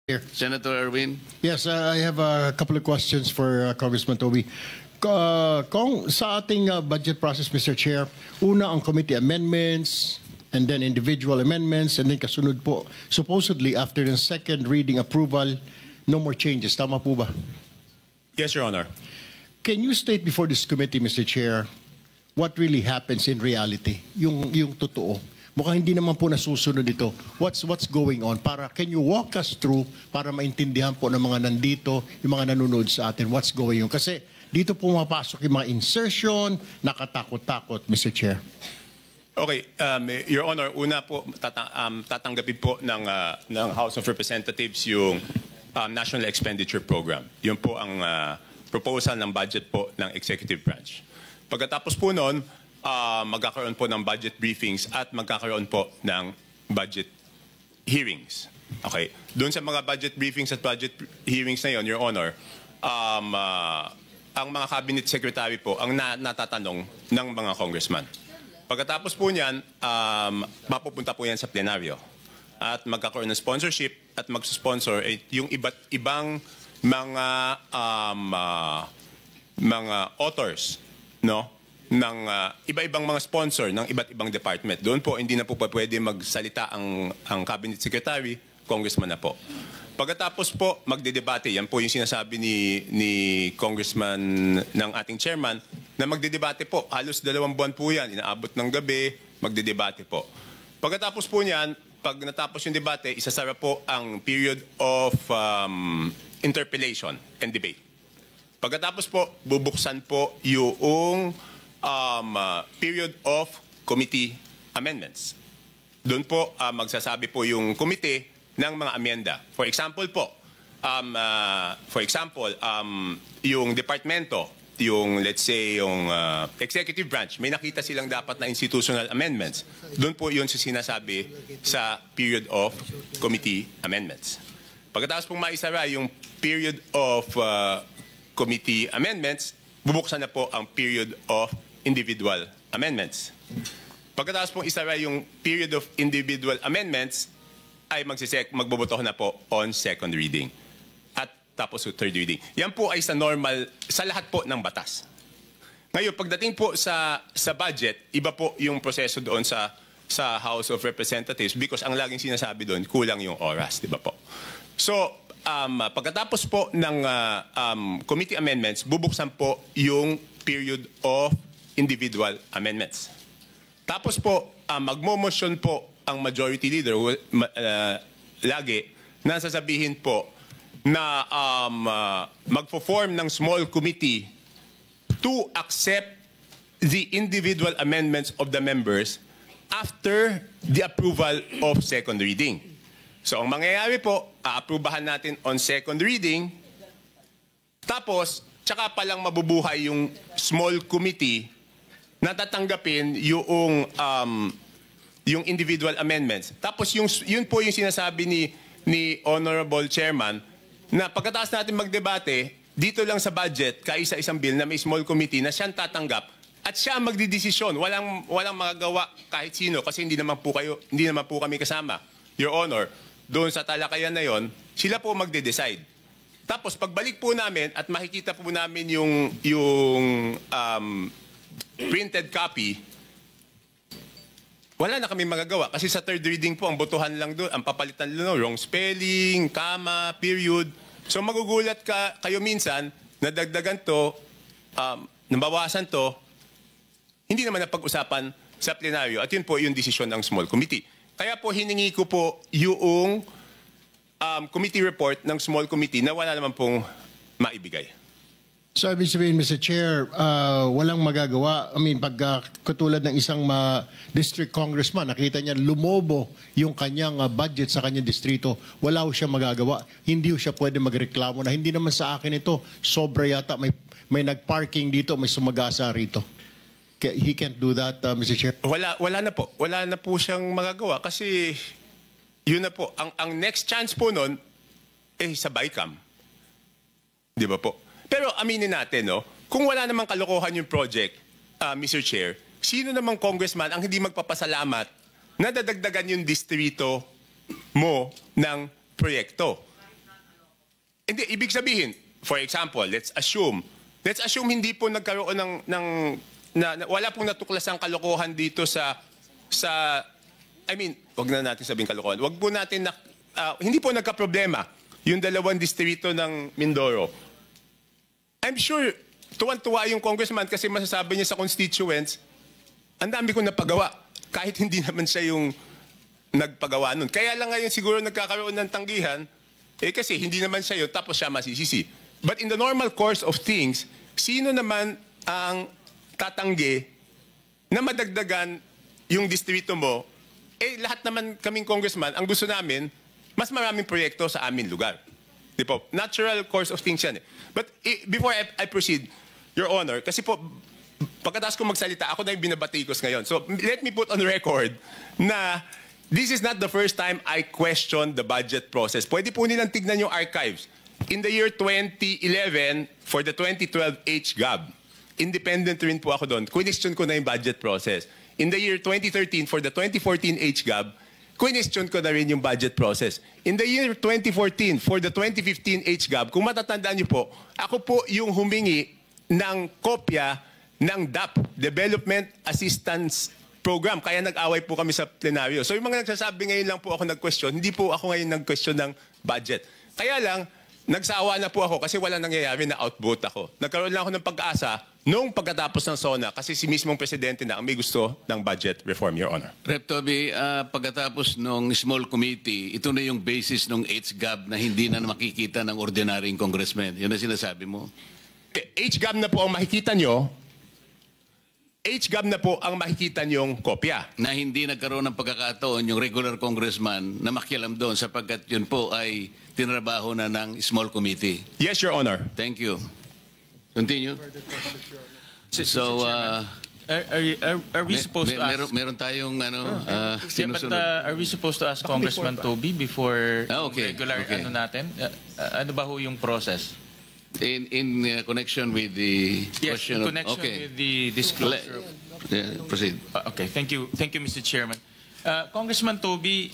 Here. Senator Erwin. Yes, I have a couple of questions for Congressman Toby. Kung sa ating budget process, Mr. Chair, una ang committee amendments, and then individual amendments, and then kasunod po, supposedly after the second reading approval, no more changes. Tama po ba? Yes, Your Honor. Can you state before this committee, Mr. Chair, what really happens in reality? Yung totoo. Mukhang hindi naman po nasusunod ito. What's going on? Can you walk us through para maintindihan po ng mga nandito, yung mga nanonood sa atin, what's going on? Kasi dito po mapasok yung mga insertion, nakatakot-takot, Mr. Chair. Okay, Your Honor, una po tatanggapin po ng House of Representatives yung National Expenditure Program. Yun po ang proposal ng budget po ng Executive Branch. Pagkatapos po noon, magkakaroon po ng budget briefings at magkakaroon po ng budget hearings. Okay. Doon sa mga budget briefings at budget hearings na yon, Your Honor, ang mga cabinet secretary po ang natatanong ng mga congressman. Pagkatapos po niyan, mapupunta po yan sa plenaryo. At magkakaroon ng sponsorship at magsusponsor yung iba't ibang mga authors, no? Ng iba-ibang mga sponsor ng iba't ibang department. Doon po, hindi na po pwede magsalita ang cabinet secretary, congressman na po. Pagkatapos po, magdedebate. Yan po yung sinasabi ni congressman ng ating chairman na magdedebate po. Halos 2 buwan po yan. Inaabot ng gabi, magdedebate po. Pagkatapos po niyan, pag natapos yung debate, isasara po ang period of interpellation and debate. Pagkatapos po, bubuksan po yung period of committee amendments. Doon po magsasabi po yung committee ng mga amenda. For example po, yung departamento, yung let's say yung executive branch, may nakita silang dapat na institutional amendments. Doon po yun sinasabi sa period of committee amendments. Pagkatapos pong maisara yung period of committee amendments, bubuksan na po ang period of individual amendments. Pagkatapos pong isara yung period of individual amendments, ay magboboto na po on second reading. At tapos third reading. Yan po ay sa normal, sa lahat po ng batas. Ngayon, pagdating po sa budget, iba po yung proseso doon sa House of Representatives because ang laging sinasabi doon, kulang yung oras, di ba po? So, pagkatapos po ng committee amendments, bubuksan po yung period of individual amendments. Tapos po, magmo-motion po ang majority leader lagi na sasabihin po na magpo-form ng small committee to accept the individual amendments of the members after the approval of second reading. So, ang mangyayari po, aaprubahan natin on second reading, tapos, tsaka palang mabubuhay yung small committee na tatanggapin yung individual amendments. Tapos, yun po yung sinasabi ni Honorable Chairman na pagkatapos natin magdebate, dito lang sa budget, kaisa-isang bill na may small committee na siyang tatanggap at siya ang magdidesisyon. Walang magagawa kahit sino kasi hindi naman po kami kasama. Your Honor, doon sa talakayan na yon, sila po magde-decide. Tapos pagbalik po namin at makikita po namin yung printed copy, wala na kami magagawa kasi sa third reading po ang botohan lang doon, ang papalitan lang, wrong spelling, comma, period. So magugulat kayo minsan, nadagdagan to, nabawasan to, hindi naman napag-usapan sa plenaryo at yun po yung desisyon ng small committee. Kaya po hiningi ko po yung committee report ng small committee na wala naman pong maibigay. So, ibig sabihin, Mr. Chair, walang magagawa. I mean, pag katulad ng isang district congressman, nakita niya lumobo yung kanyang budget sa kanyang distrito, wala ho siya magagawa. Hindi ho siya pwede magreklamo na hindi naman sa akin ito, sobra yata, may nagparking dito, may sumagasa rito. He can't do that, Mr. Chair? Wala na po. Wala na po siyang magagawa kasi yun na po. Ang next chance po nun, sa BICAM. Di ba po? Pero aminin natin, no, kung wala namang kalokohan yung project, Mr. Chair, sino namang congressman ang hindi magpapasalamat na dadagdagan yung distrito mo ng proyekto? Hindi, ibig sabihin, for example, let's assume hindi po nagkaroon wala pong natuklasang kalokohan dito wag na natin sabihin kalokohan. Wag po natin hindi po nagka-problema yung dalawang distrito ng Mindoro. I'm sure tuwan-tuwa yung congressman kasi masasabi niya sa constituents, ang dami ko napagawa kahit hindi naman siya yung nagpagawa nun. Kaya lang ngayon siguro nagkakaroon ng tanggihan kasi hindi naman siya yun, tapos siya masisisi. But in the normal course of things, sino naman ang tatanggi na madagdagan yung distrito mo? Lahat naman kaming congressman, ang gusto namin, mas maraming proyekto sa aming lugar. Di po? Natural course of things yan. But before I proceed, Your Honor, kasi po, pagkatapos ko magsalita, ako na yung binabatikos ngayon. So let me put on record na this is not the first time I questioned the budget process. Pwede po nilang tignan yung archives. In the year 2011, for the 2012 HGAB, independent rin po ako doon, question ko na yung budget process. In the year 2013, for the 2014 HGAB, question ko na rin yung budget process. In the year 2014, for the 2015 HGAB, kung matatandaan niyo po, ako po yung humingi ng kopya ng DAP, Development Assistance Program. Kaya nag-away po kami sa plenaryo. So yung mga nagsasabi ngayon lang po ako nag-question, hindi po ako ngayon nag-question ng budget. Kaya lang, nagsawa na po ako kasi wala nangyayari na outvote ako. Nagkaroon lang ako ng pag-asa nung pagkatapos ng SONA kasi si mismong presidente na ang may gusto ng budget reform, Your Honor. Rep. Toby, pagkatapos ng small committee, ito na yung basis ng HGAB na hindi na makikita ng ordinaryong congressman. Yun ang sinasabi mo. HGAB na po ang makikita nyo. HGAB na po ang makikita nyong kopya. Na hindi nagkaroon ng pagkakataon yung regular congressman na makialam doon sapagkat yun po ay tinrabaho na ng small committee. Yes, Your Honor. Thank you. Continue. So, are we supposed to ask? Meron tayong Yeah, but sinusunod. are we supposed to ask Congressman Toby before Okay, regular okay. ano natin? Ano ba ho yung process? In connection with the Yes, question in of... connection Okay. with the disclosure. Proceed. Okay, thank you, Mr. Chairman. Congressman Toby,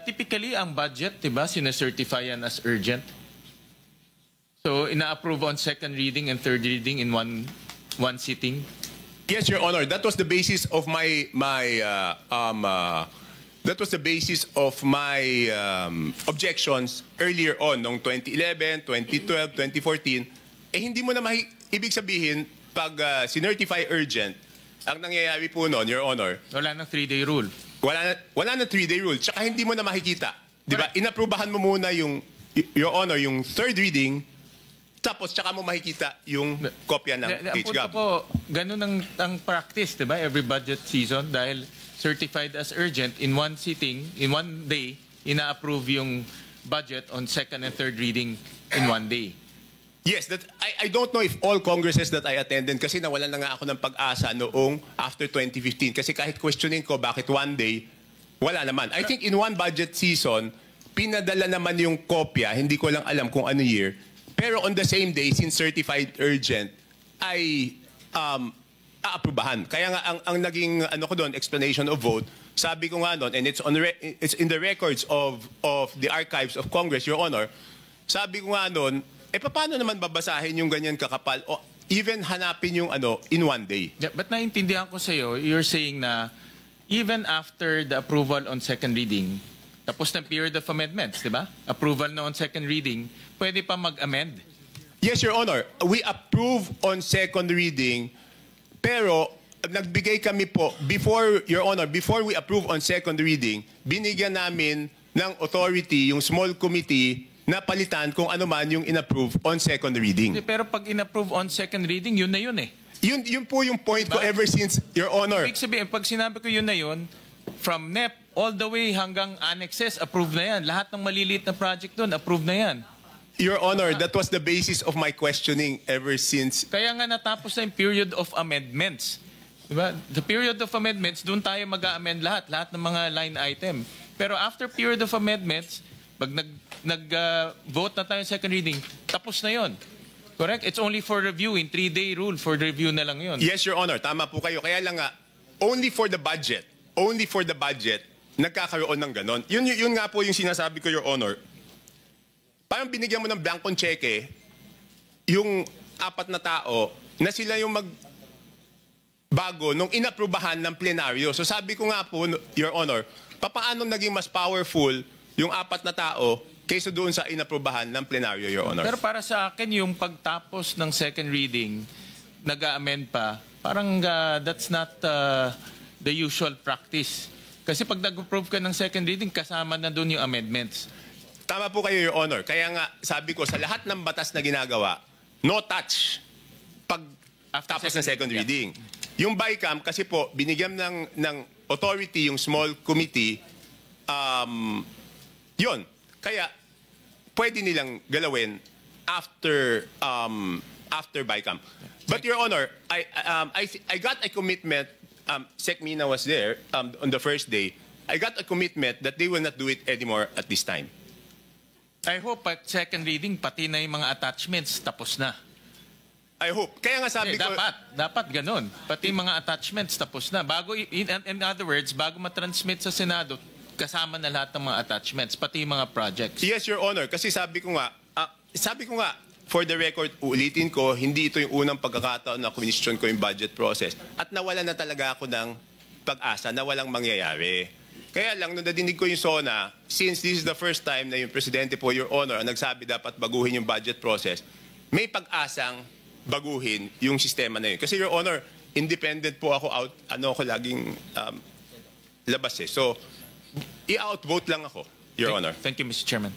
typically ang budget, diba, sinacertify yan as urgent. So ina-approve on second reading and third reading in one sitting. Yes, Your Honor. That was the basis of my objections earlier on, noong 2011, 2012, 2014. Hindi mo na ibig sabihin, pag sinertify urgent, ang nangyayari po noon, Your Honor, Wala nang 3-day rule. wala na 3-day rule. Tsaka hindi mo na makikita. Di ba? Inaprubahan mo muna Your Honor, yung third reading, tapos tsaka mo makikita yung kopya ng Ang punto HGAB. ko, ganun ang practice, diba? Every budget season, dahil certified as urgent, in one sitting, in one day, ina-approve yung budget on second and third reading in one day. Yes, I don't know if all congresses that I attended kasi nawalan na nga ako ng pag-asa noong after 2015 kasi kahit questioning ko bakit one day, wala naman. I think in one budget season, pinadala naman yung kopya, hindi ko lang alam kung ano year, pero on the same day, since certified urgent, ay aaprubahan. Kaya nga ang naging ko doon, explanation of vote, sabi ko nga doon, and it's in the records of the archives of Congress, Your Honor, sabi ko nga doon, paano naman babasahin yung ganyan kakapal o even hanapin yung in one day? Yeah, but naintindihan ko sa'yo, you're saying na even after the approval on second reading, tapos ng period of amendments, di ba? Approval na on second reading, pwede pa mag-amend. Yes, Your Honor. We approve on second reading, pero nagbigay kami po, before we approve on second reading, binigyan namin ng authority yung small committee na palitan kung ano man yung inapprove on second reading. Pero pag inapprove on second reading, yun na yun eh. Yun po yung point ko ever since, Your Honor. Ibig sabihin, pag sinabi ko yun na yun, from NEP all the way hanggang annexes, approved na yan. Lahat ng maliliit na project doon, approved na yan. Your Honor, that was the basis of my questioning ever since. Kaya nga natapos na yung period of amendments. Diba? The period of amendments, doon tayo mag-a-amend lahat ng mga line item. Pero after period of amendments, pag nag-vote na tayo second reading, tapos na yon. Correct? It's only for review, in 3-day rule, for review na lang yon. Yes, Your Honor, tama po kayo. Kaya lang nga, only for the budget, nagkakaroon ng ganon. Yun nga po yung sinasabi ko, Your Honor. Parang parang binigyan mo ng blankong cheque yung 4 na tao na sila yung bago nung inaprubahan ng plenaryo. So sabi ko nga po, Your Honor, papaano naging mas powerful yung 4 na tao kaysa doon sa inaprubahan ng plenaryo, Your Honor? Pero para sa akin, yung pagtapos ng second reading, nag-amend pa, parang that's not the usual practice. Kasi pag nag-approve ka ng second reading, kasama na doon yung amendments. Tama po kayo, Your Honor. Kaya nga, sabi ko, sa lahat ng batas na ginagawa, no touch pag tapos ng second reading. Yung BICAM, kasi po, binigyan ng authority yung small committee, yun. Kaya, pwede nilang galawin after BICAM. But, Your Honor, I got a commitment, Sec Mina was there on the first day, I got a commitment that they will not do it anymore at this time. I hope at second reading, pati na yung mga attachments, tapos na. I hope. Kaya nga sabi ko... Dapat ganun. Pati mga attachments, tapos na. Bago, in other words, bago matransmit sa Senado, kasama na lahat ng mga attachments, pati yung mga projects. Yes, Your Honor. Kasi sabi ko nga, for the record, ulitin ko, hindi ito yung unang pagkakataon na question ko yung budget process. At nawala na talaga ako ng pag-asa na walang mangyayari. Kaya lang, nung nadinig ko yung SONA, since this is the first time na yung Presidente po, Your Honor, ang nagsabi dapat baguhin yung budget process, may pag-asang baguhin yung sistema na yun. Kasi, Your Honor, independent po ako ako laging labas eh. So, i-outvote lang ako, Your Honor. Thank you, Mr. Chairman.